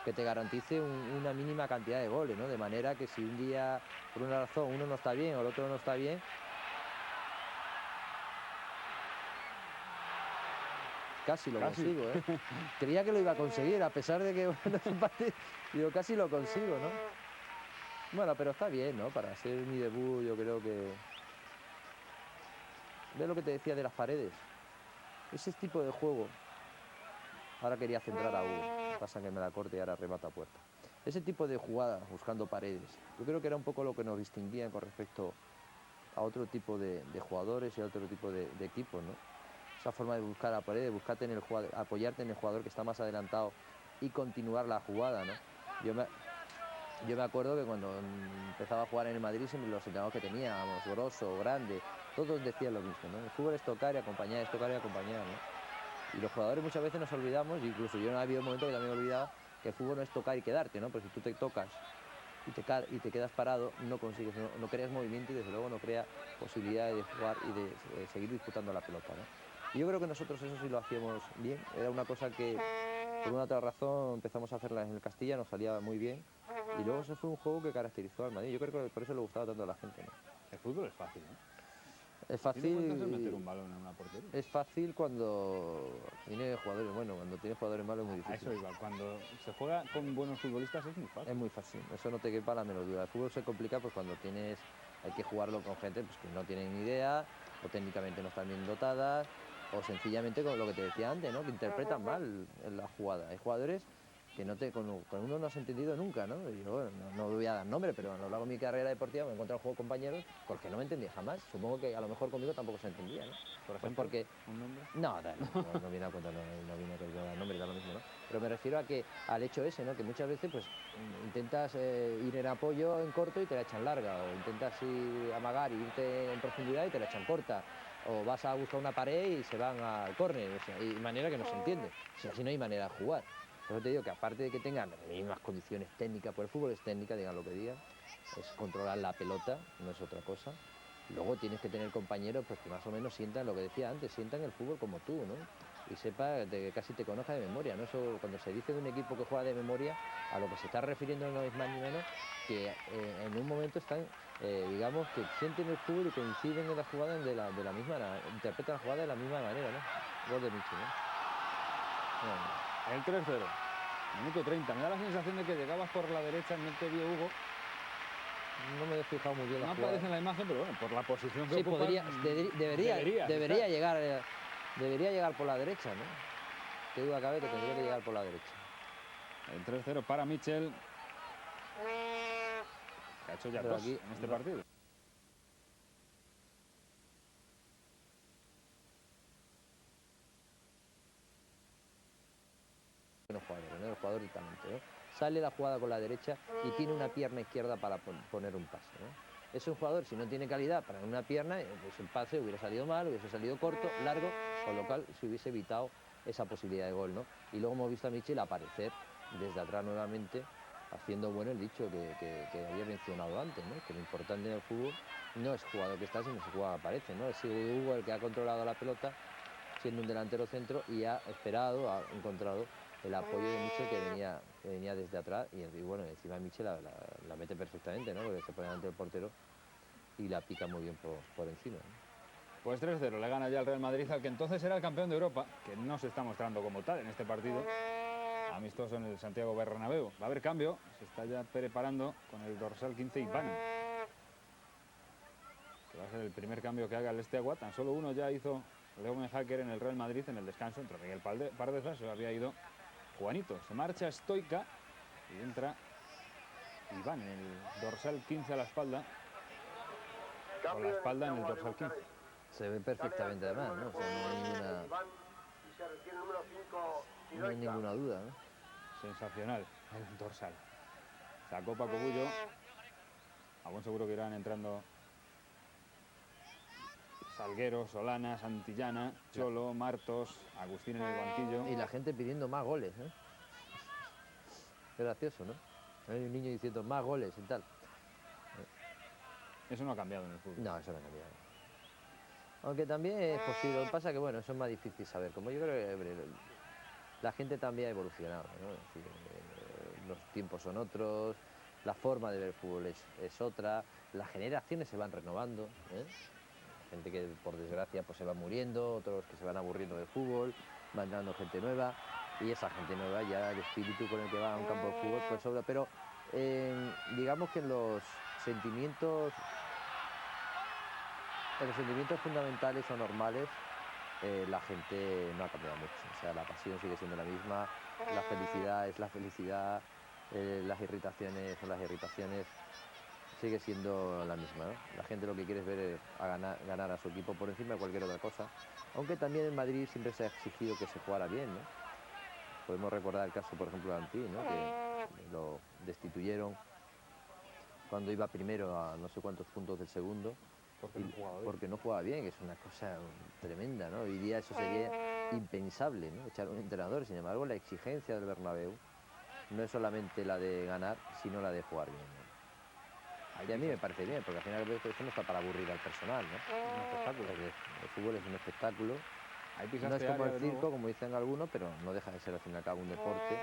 que te garantice una mínima cantidad de goles, ¿no? De manera que si un día, por una razón, uno no está bien o el otro no está bien, casi lo consigo, ¿eh? Creía que lo iba a conseguir, a pesar de que, bueno, digo, casi lo consigo, ¿no? Bueno, pero está bien, ¿no? Para ser mi debut, yo creo que... ¿Ves lo que te decía de las paredes? Ese tipo de juego. Ahora quería centrar a Hugo, pasa que me la corte y ahora remata a puerta. Ese tipo de jugadas, buscando paredes, yo creo que era un poco lo que nos distinguía con respecto a otro tipo de jugadores y a otro tipo de equipos, ¿no? Esa forma de buscar a paredes, apoyarte en el jugador que está más adelantado y continuar la jugada, ¿no? Yo me acuerdo que cuando empezaba a jugar en el Madrid, siempre los entrenadores que teníamos, Grosso, Grande, todos decían lo mismo, ¿no? El fútbol es tocar y acompañar, es tocar y acompañar, ¿no? Y los jugadores muchas veces nos olvidamos, incluso yo no había un momento que también me olvidaba, que el fútbol no es tocar y quedarte, ¿no? Porque si tú te tocas y te quedas parado, no consigues, no creas movimiento y desde luego no creas posibilidad de jugar y de seguir disputando la pelota, ¿no? Y yo creo que nosotros eso sí lo hacíamos bien, era una cosa que por una otra razón empezamos a hacerla en el Castilla, nos salía muy bien. Y luego ese fue un juego que caracterizó al Madrid. Yo creo que por eso le gustaba tanto a la gente, ¿no? El fútbol es fácil, ¿no? Es ¿Tiene cuántas es fácil. meter un balón en una portería? Es fácil cuando tiene jugadores buenos, cuando tiene jugadores malos es muy A difícil. eso iba. Cuando se juega con buenos futbolistas es muy fácil. Es muy fácil, eso no te quepa la menor duda. El fútbol se complica pues cuando hay que jugarlo con gente pues, que no tienen ni idea, o técnicamente no están bien dotadas, o sencillamente con lo que te decía antes, ¿no? Que interpretan mal la jugada. Hay jugadores que con uno no has entendido nunca, ¿no? Y yo, bueno, no voy a dar nombre, pero a lo largo de mi carrera deportiva me he encontrado juego compañeros con los que no me entendía jamás. Supongo que a lo mejor conmigo tampoco se entendía, ¿no? Por Pues ejemplo, porque... ¿un nombre? No, no viene a cuenta, no viene a cuenta dar nombre, da lo mismo, ¿no? Pero me refiero a que, al hecho ese, ¿no? Que muchas veces, pues, intentas ir en apoyo en corto y te la echan larga, o intentas ir a amagar y irte en profundidad y te la echan corta, o vas a buscar una pared y se van al córner, o sea, y manera que no se entiende. Si así no hay manera de jugar. Por eso te digo que aparte de que tengan las mismas condiciones técnicas, pues el fútbol es técnica, digan lo que digan, es controlar la pelota, no es otra cosa. Luego tienes que tener compañeros pues, que más o menos sientan lo que decía antes, sientan el fútbol como tú, ¿no? Y sepa que casi te conozca de memoria, ¿no? Eso, cuando se dice de un equipo que juega de memoria, a lo que se está refiriendo no es más ni menos que en un momento están, digamos, que sienten el fútbol y coinciden en la jugada interpretan la jugada de la misma manera, ¿no? Gol de Michi, ¿no? Bueno. El 3-0. Minuto 30. Me da la sensación de que llegabas por la derecha, no te vio Hugo. No me he fijado muy bien la No jugada. aparece en la imagen, pero bueno, por la posición que Sí, ocupas, debería llegar por la derecha, ¿no? Qué duda cabe que tendría que llegar por la derecha. El 3-0 para Michel, que ha hecho ya Pero dos aquí en este partido. Buenos jugadores, ¿no? El jugador de talento, ¿no? Sale la jugada con la derecha y tiene una pierna izquierda para poner un pase, ¿no? Es un jugador, si no tiene calidad para una pierna, pues el pase hubiera salido mal, hubiese salido corto, largo, con lo cual se hubiese evitado esa posibilidad de gol, ¿no? Y luego hemos visto a Michel aparecer desde atrás nuevamente, haciendo bueno el dicho que había mencionado antes, ¿no? Que lo importante en el fútbol no es jugador que está, sino es jugador que aparece, ¿no? Es Hugo el que ha controlado la pelota, siendo un delantero centro, y ha esperado, ha encontrado el apoyo de Michel que venía desde atrás y bueno, encima Michel la mete perfectamente, ¿no? Porque se pone delante del portero y la pica muy bien por encima, ¿no? Pues 3-0, le gana ya el Real Madrid al que entonces era el campeón de Europa, que no se está mostrando como tal en este partido amistoso en el Santiago Bernabéu. Va a haber cambio, se está ya preparando con el dorsal 15 Iván, que va a ser el primer cambio que haga el Steaua. Tan solo uno ya hizo Leo Hacker en el Real Madrid en el descanso, entró Miguel Pardeza, se había ido Juanito. Se marcha Stoica y entra Iván en el dorsal 15 a la espalda, con la espalda en el dorsal 15. Se ve perfectamente además, ¿no? O sea, no hay ninguna duda, ¿no? Sensacional el dorsal. Sacó Paco Bullo. A buen seguro que irán entrando Salguero, Solana, Santillana, Cholo, Martos, Agustín en el banquillo. Y la gente pidiendo más goles, ¿eh? Es gracioso, ¿no? Hay un niño diciendo más goles y tal. Eso no ha cambiado en el fútbol. No, eso no ha cambiado. Aunque también es posible, lo que pasa es que bueno, eso es más difícil saber. Como yo creo que la gente también ha evolucionado, ¿no? Es decir, los tiempos son otros, la forma de ver el fútbol es otra, las generaciones se van renovando, ¿eh? Gente que por desgracia pues se va muriendo, otros que se van aburriendo del fútbol, van dando gente nueva, y esa gente nueva ya el espíritu con el que va a un campo de fútbol pues sobra. Pero digamos que en los sentimientos fundamentales o normales, la gente no ha cambiado mucho. O sea, la pasión sigue siendo la misma, la felicidad es la felicidad, las irritaciones son las irritaciones, sigue siendo la misma, ¿no? La gente lo que quiere es ver ganar a su equipo por encima de cualquier otra cosa. Aunque también en Madrid siempre se ha exigido que se jugara bien, ¿no? Podemos recordar el caso, por ejemplo, de Antí, ¿no? Que lo destituyeron cuando iba primero a no sé cuántos puntos del segundo. Porque no jugaba bien, que es una cosa tremenda, ¿no? Hoy día eso sería impensable, ¿no? Echar a un entrenador. Sin embargo, la exigencia del Bernabéu no es solamente la de ganar, sino la de jugar bien, ¿no? Y a mí me parece bien, porque al final esto no está para aburrir al personal, ¿no? Es un espectáculo. El fútbol es un espectáculo. No es como el circo, como dicen algunos, pero no deja de ser al fin y al cabo un deporte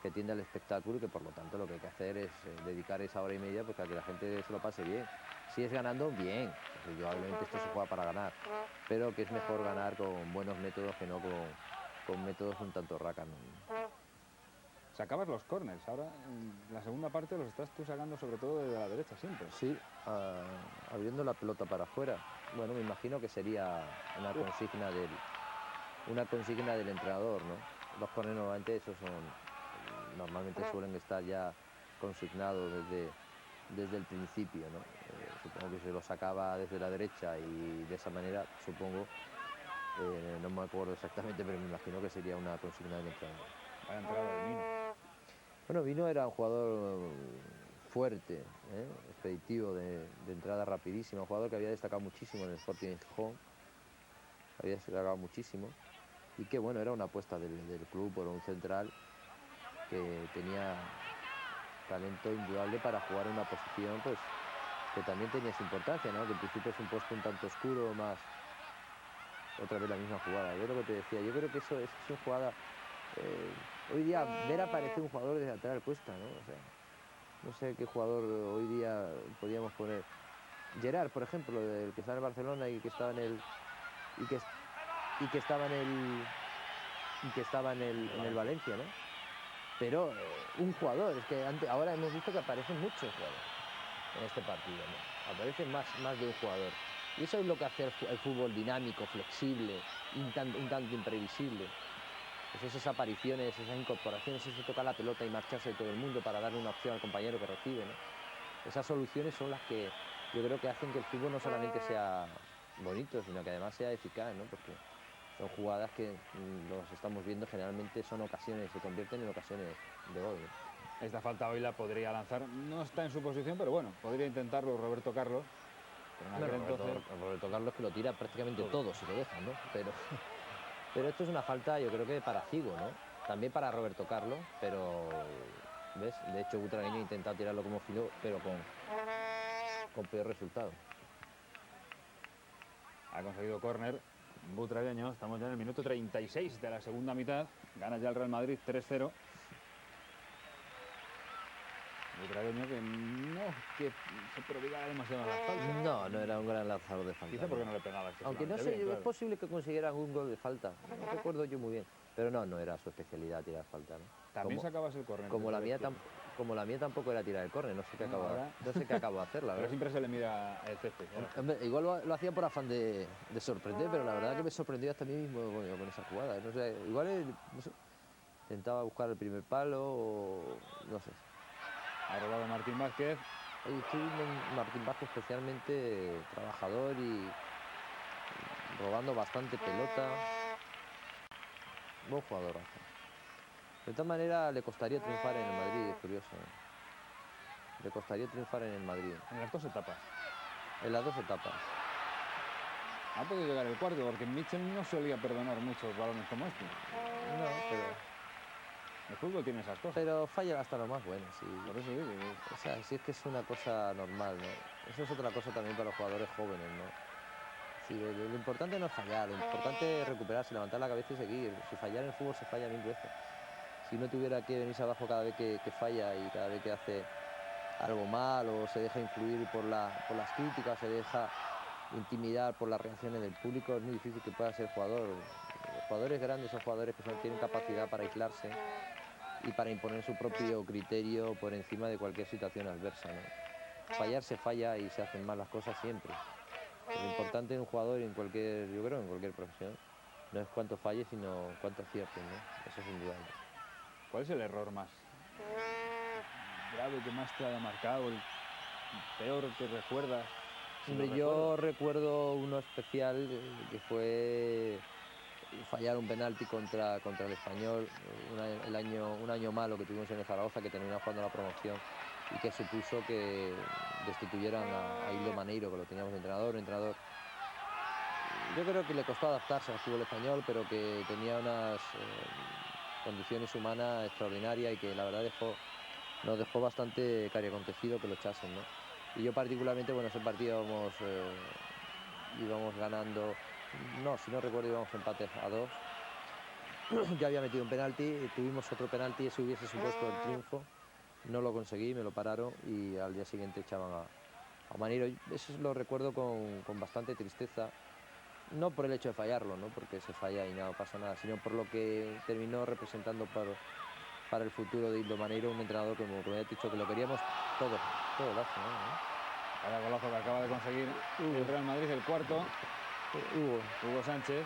que tiende al espectáculo y que por lo tanto lo que hay que hacer es dedicar esa hora y media pues, a que la gente se lo pase bien. Si es ganando, bien. Indudablemente esto se juega para ganar, pero que es mejor ganar con buenos métodos que no con métodos un tanto rácanos. Sacabas los córners, ahora en la segunda parte los estás tú sacando sobre todo desde la derecha siempre. Sí, abriendo la pelota para afuera. Bueno, me imagino que sería una consigna del entrenador, ¿no? Los córners normalmente esos son normalmente suelen estar ya consignados desde el principio, ¿no? Supongo que se lo sacaba desde la derecha y de esa manera, supongo, no me acuerdo exactamente, pero me imagino que sería una consigna del entrenador. Vaya entrada de Mino. Bueno, Vino era un jugador fuerte, expeditivo, de entrada rapidísima, un jugador que había destacado muchísimo en el Sporting de Gijón, había destacado muchísimo, y que bueno, era una apuesta del club por un central que tenía talento indudable para jugar en una posición pues que también tenía su importancia, ¿no? Que en principio es un puesto un tanto oscuro, más otra vez la misma jugada. Yo lo que te decía, yo creo que eso es una jugada. Hoy día ver aparecer un jugador de lateral cuesta, ¿no? O sea, no sé qué jugador hoy día podíamos poner. Gerard, por ejemplo, el que está en el Barcelona y que estaba en el y que estaba en el Valencia, ¿no? Pero un jugador, es que ahora hemos visto que aparecen muchos jugadores en este partido, ¿no? Aparecen más de un jugador. Y eso es lo que hace el fútbol dinámico, flexible, un tanto imprevisible. Pues esas apariciones, esas incorporaciones, ese tocar la pelota y marcharse de todo el mundo para darle una opción al compañero que recibe, ¿no? Esas soluciones son las que yo creo que hacen que el fútbol no solamente sea bonito, sino que además sea eficaz, ¿no? Porque son jugadas que los estamos viendo generalmente son ocasiones, se convierten en ocasiones de gol, ¿no? Esta falta hoy la podría lanzar. No está en su posición, pero bueno, podría intentarlo Roberto Carlos. Pero en Roberto Carlos que lo tira prácticamente todo si lo dejan, ¿no? Pero esto es una falta, yo creo que para Figo, ¿no? También para Roberto Carlos, pero ¿ves? De hecho, Butragueño ha intentado tirarlo como Figo, pero con peor resultado. Ha conseguido córner Butragueño. Estamos ya en el minuto 36 de la segunda mitad. Gana ya el Real Madrid 3-0. Butragueño que se prodigara demasiado en las faltas. No era un gran lanzador de falta. Quizá porque no le pegaba. Aunque no sé, bien, claro. Es posible que consiguiera algún gol de falta. No recuerdo yo muy bien. Pero no era su especialidad tirar falta, ¿no? También sacabas el córner. Como la mía tampoco era tirar el córner, no sé qué acabo de hacer, la verdad. Pero siempre se le mira el césped. Igual lo hacía por afán de sorprender, pero la verdad que me sorprendió hasta a mí mismo con esa jugada. No sé, igual no sé, intentaba buscar el primer palo o no sé. Ha robado Martín Vázquez. Estoy viendo un Martín Vázquez especialmente trabajador y robando bastante pelota. Buen jugador, Rafa. De todas maneras, le costaría triunfar en el Madrid, es curioso. Le costaría triunfar en el Madrid. En las dos etapas. En las dos etapas. Ha podido llegar el cuarto, porque Mitchell no solía perdonar muchos balones como este. No, pero... El fútbol tiene esas cosas. Pero falla hasta lo más bueno, sí. Por eso digo. O sea, sí es que es una cosa normal, ¿no? Eso es otra cosa también para los jugadores jóvenes, ¿no? Sí, lo importante no es fallar, lo importante es recuperarse, levantar la cabeza y seguir. Si fallar en el fútbol se falla 1000 veces. Si no tuviera que venirse abajo cada vez que falla y cada vez que hace algo mal o se deja influir por las críticas, se deja intimidar por las reacciones del público, es muy difícil que pueda ser jugador. Los jugadores grandes son jugadores que tienen capacidad para aislarse y para imponer su propio criterio por encima de cualquier situación adversa, ¿no? Fallar se falla y se hacen mal las cosas siempre. Lo importante en un jugador y yo creo en cualquier profesión, no es cuánto falle, sino cuánto acierte, ¿no? Eso es indudable. ¿Cuál es el error más grave que más te haya marcado, el peor que recuerdas? Hombre, yo recuerdo uno especial que fue fallar un penalti contra el Español, un año malo que tuvimos en el Zaragoza, que terminó jugando la promoción y que supuso que destituyeran a Ildo Maneiro, que lo teníamos de entrenador. Un entrenador, yo creo que le costó adaptarse al fútbol español, pero que tenía unas condiciones humanas extraordinarias y que la verdad nos dejó bastante cariacontecido que lo echasen, ¿no? Y yo particularmente, bueno, ese partido íbamos ganando, no, si no recuerdo íbamos empates a 2. Yo había metido un penalti, tuvimos otro penalti, ese hubiese supuesto el triunfo. No lo conseguí, me lo pararon y al día siguiente echaban a Maneiro. Eso lo recuerdo con bastante tristeza, no por el hecho de fallarlo, ¿no? Porque se falla y no pasa nada, sino por lo que terminó representando para el futuro de Ildo Maneiro, un entrenador como he dicho, que lo queríamos todo bajo, ¿no? Cada golazo que acaba de conseguir el Real Madrid, el cuarto. Hugo Sánchez.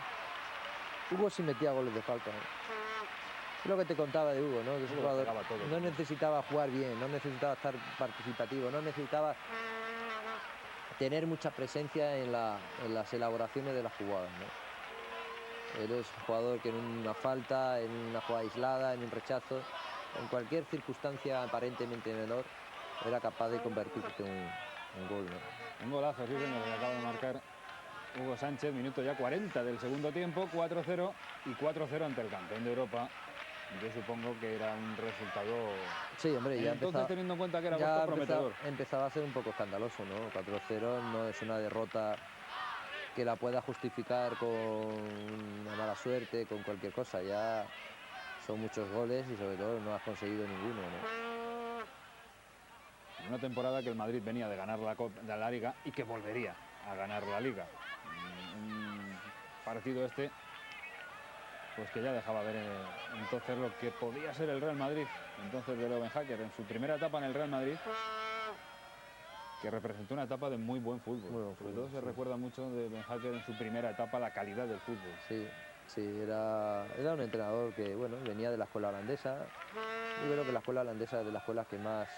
Hugo sí metía goles de falta, ¿eh? lo que te contaba de Hugo, ¿no? Que ese Hugo jugador pegaba todo. no necesitaba jugar bien, no necesitaba estar participativo, no necesitaba tener mucha presencia en las elaboraciones de las jugadas, ¿no? Él es un jugador que en una falta, en una jugada aislada, en un rechazo, en cualquier circunstancia aparentemente menor, era capaz de convertirse en gol, ¿no? Un golazo, sí, señor, que acaba de marcar Hugo Sánchez, minuto ya 40 del segundo tiempo, 4-0 y 4-0 ante el campeón de Europa. Yo supongo que era un resultado, Sí, hombre, ya entonces empezaba, teniendo en cuenta que era ya agosto, prometedor. empezaba a ser un poco escandaloso, ¿no? 4-0 no es una derrota que la pueda justificar con una mala suerte, con cualquier cosa. Ya son muchos goles y sobre todo no has conseguido ninguno, ¿no? Una temporada que el Madrid venía de ganar de la Liga y que volvería a ganar la Liga. Un partido este, pues que ya dejaba ver entonces lo que podía ser el Real Madrid, entonces de Leo Ben-Hacker, en su primera etapa en el Real Madrid, que representó una etapa de muy buen fútbol. Muy buen Sobre fútbol, todo se sí. recuerda mucho de Ben-Hacker en su primera etapa, la calidad del fútbol. Sí, sí, era un entrenador que, bueno, venía de la escuela holandesa. Yo creo que la escuela holandesa es de las escuelas que más,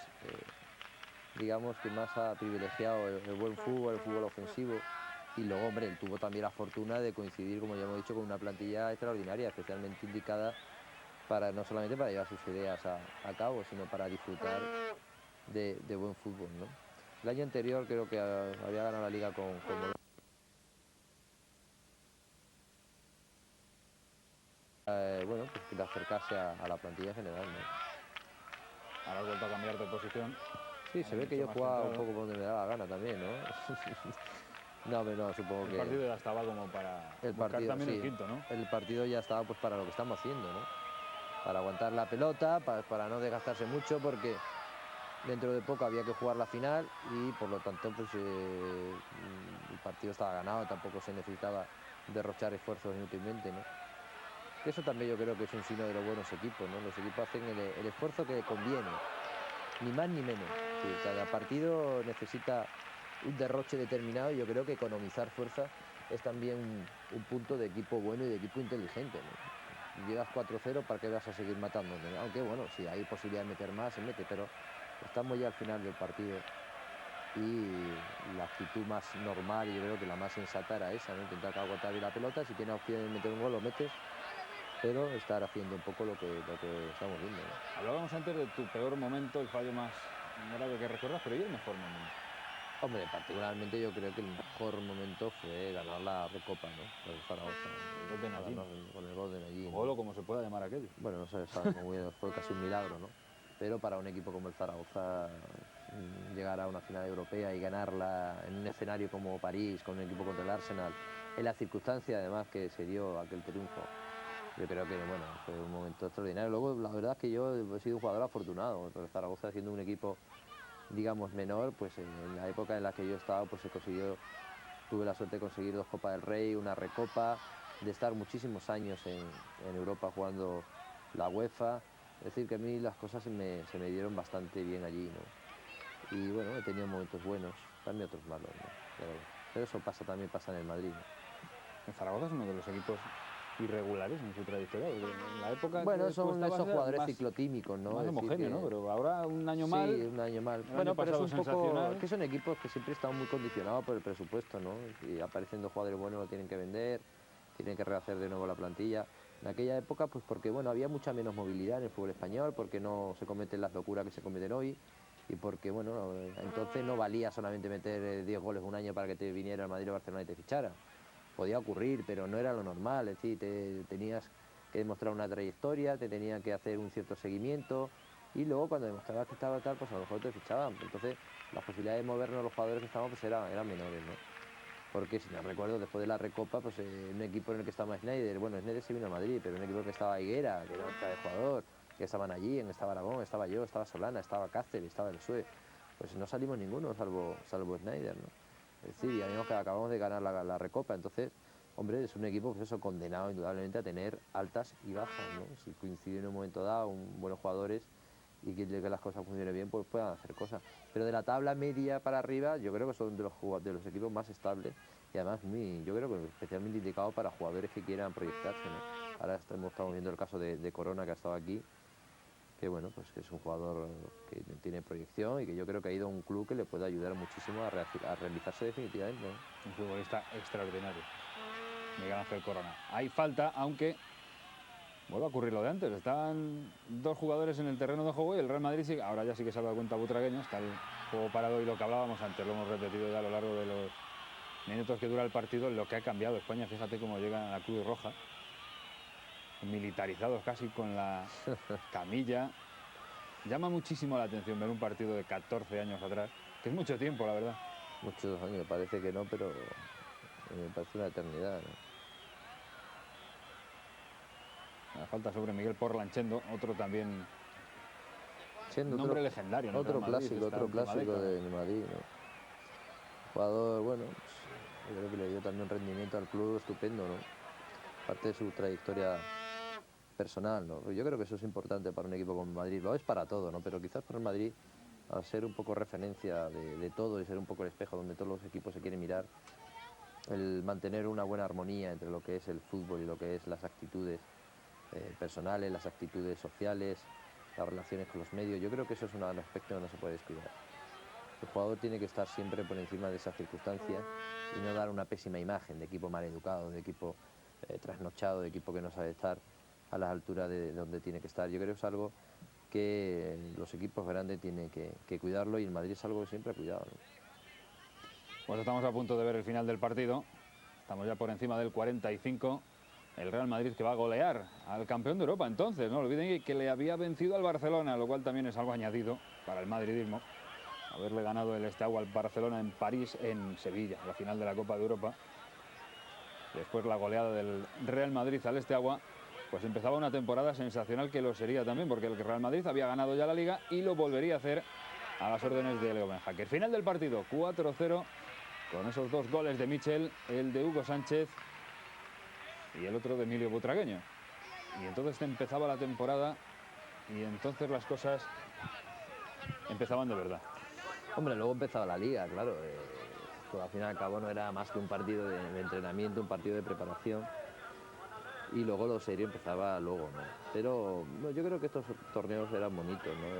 digamos, que más ha privilegiado el buen fútbol, el fútbol ofensivo. Y luego, hombre, él tuvo también la fortuna de coincidir, como ya hemos dicho, con una plantilla extraordinaria, especialmente indicada para no solamente para llevar sus ideas a cabo, sino para disfrutar de buen fútbol, ¿no? El año anterior creo que había ganado la liga con bueno, pues que le acercase a la plantilla general, ¿no? Ahora has vuelto a cambiar de posición. Sí, se ve que yo jugaba un poco por donde me daba la gana también, ¿no? No, hombre, no, supongo el que... partido ya estaba como para buscar también el quinto, ¿no? El partido ya estaba pues para lo que estamos haciendo, ¿no? Para aguantar la pelota, para no desgastarse mucho, porque dentro de poco había que jugar la final y por lo tanto pues el partido estaba ganado, tampoco se necesitaba derrochar esfuerzos inútilmente, ¿no? Que eso también yo creo que es un signo de los buenos equipos, ¿no? Los equipos hacen el esfuerzo que conviene, ni más ni menos. Sí, cada partido necesita un derroche determinado y yo creo que economizar fuerza es también un punto de equipo bueno y de equipo inteligente, ¿no? Llegas 4-0, ¿para qué vas a seguir matándote? Aunque bueno, si hay posibilidad de meter más, se mete, pero estamos ya al final del partido y la actitud más normal y yo creo que la más sensata era esa, ¿no? Intentar aguantar bien la pelota, si tienes opción de meter un gol lo metes, pero estar haciendo un poco lo que estamos viendo, ¿no? Hablábamos antes de tu peor momento, el fallo más grave que recuerdas, pero ¿y el mejor momento? Hombre, particularmente yo creo que el mejor momento fue ganar la Recopa, ¿no? Con el Zaragoza. El gol de Nayim. Con el gol de Nayim. Gol o como se pueda llamar aquello. Bueno, no sé, sabemos muy bien, fue casi un milagro, ¿no? Pero para un equipo como el Zaragoza, llegar a una final europea y ganarla en un escenario como París, con un equipo contra el Arsenal, en la circunstancia además que se dio aquel triunfo, yo creo que bueno, fue un momento extraordinario. Luego, la verdad es que yo he sido un jugador afortunado, porque el Zaragoza siendo un equipo, digamos, menor, pues en la época en la que yo estaba, pues se consiguió, tuve la suerte de conseguir 2 Copas del Rey, una Recopa, de estar muchísimos años en Europa jugando la UEFA. Es decir, que a mí las cosas se me dieron bastante bien allí, ¿no? Y bueno, he tenido momentos buenos, también otros malos, ¿no? Pero eso también pasa en el Madrid, ¿no? El Zaragoza es uno de los equipos irregulares en su trayectoria, porque en la época Bueno, que son estabas esos era jugadores más, ciclotímicos, ¿no? más Es decir homogéneo, que... ¿no? Pero ahora un año Sí, mal, un año mal. el Bueno, año pero es pasado un poco... sensacional. que son equipos que siempre están muy condicionados por el presupuesto, ¿no? Si aparecen 2 jugadores buenos, lo tienen que vender, tienen que rehacer de nuevo la plantilla. En aquella época, pues porque, bueno, había mucha menos movilidad en el fútbol español, porque no se cometen las locuras que se cometen hoy, y porque, bueno, entonces no valía solamente meter 10 goles un año para que te viniera el Madrid o Barcelona y te fichara. Podía ocurrir, pero no era lo normal, es decir, tenías que demostrar una trayectoria, te tenían que hacer un cierto seguimiento y luego cuando demostrabas que estaba tal, pues a lo mejor te fichaban. Entonces las posibilidades de movernos los jugadores que estábamos pues eran menores, ¿no? Porque si no recuerdo, después de la Recopa, pues un equipo en el que estaba Schneider, bueno, Schneider se vino a Madrid, pero un equipo en el que estaba Higuera, que era otra de jugador, que estaban allí, estaba Aragón, estaba yo, estaba Solana, estaba Cáceres, estaba el Sue, pues no salimos ninguno salvo Schneider, ¿no? Es decir, y acabamos de ganar la Recopa, entonces, hombre, es un equipo pues eso, condenado indudablemente a tener altas y bajas, ¿no? Si coincide en un momento dado, buenos jugadores y que las cosas funcionen bien, pues puedan hacer cosas. Pero de la tabla media para arriba, yo creo que son de los equipos más estables y además yo creo que especialmente indicados para jugadores que quieran proyectarse, ¿no? Ahora estamos viendo el caso de Corona, que ha estado aquí, que bueno, pues que es un jugador que tiene proyección y que yo creo que ha ido a un club que le puede ayudar muchísimo a realizarse definitivamente, ¿no? Un futbolista extraordinario, Miguel Ángel Corona. Hay falta, aunque vuelve a ocurrir lo de antes. Están dos jugadores en el terreno de juego y el Real Madrid sí, ahora ya sí que se ha dado cuenta Butragueño, está el juego parado y lo que hablábamos antes, lo hemos repetido ya a lo largo de los minutos que dura el partido, lo que ha cambiado España. Fíjate cómo llega a la Cruz Roja, militarizados casi con la camilla. Llama muchísimo la atención ver un partido de 14 años atrás, que es mucho tiempo, la verdad. Muchos años, parece que no, pero me parece una eternidad, ¿no? La falta sobre Miguel Porlanchendo, otro también nombre legendario, ¿no? Otro clásico de Madrid, ¿no? Jugador, bueno, pues, yo creo que le dio también un rendimiento al club estupendo, ¿no? Parte de su trayectoria personal, ¿no? Yo creo que eso es importante para un equipo como Madrid, lo es para todo, ¿no? Pero quizás para el Madrid, al ser un poco referencia de todo y ser un poco el espejo donde todos los equipos se quieren mirar, el mantener una buena armonía entre lo que es el fútbol y lo que es las actitudes personales, las actitudes sociales, las relaciones con los medios, yo creo que eso es un aspecto que no se puede descuidar. El jugador tiene que estar siempre por encima de esas circunstancias y no dar una pésima imagen de equipo mal educado, de equipo trasnochado, de equipo que no sabe estar a las alturas de donde tiene que estar. Yo creo que es algo que los equipos grandes tienen que cuidarlo y el Madrid es algo que siempre ha cuidado, ¿no? Pues estamos a punto de ver el final del partido. Estamos ya por encima del 45. El Real Madrid que va a golear al campeón de Europa. Entonces, no olviden que le había vencido al Barcelona, lo cual también es algo añadido para el madridismo. Haberle ganado el Steaua al Barcelona en París, en Sevilla, la final de la Copa de Europa. Después la goleada del Real Madrid al Steaua, pues empezaba una temporada sensacional que lo sería también, porque el Real Madrid había ganado ya la Liga y lo volvería a hacer a las órdenes de Leo Benhacker. Final del partido, 4-0, con esos dos goles de Michel, el de Hugo Sánchez y el otro de Emilio Butragueño. Y entonces empezaba la temporada y entonces las cosas empezaban de verdad. Hombre, luego empezaba la Liga, claro. Esto al fin y al cabo no era más que un partido de entrenamiento, un partido de preparación. Y luego lo serio empezaba luego, ¿no? Pero no, yo creo que estos torneos eran bonitos, ¿no?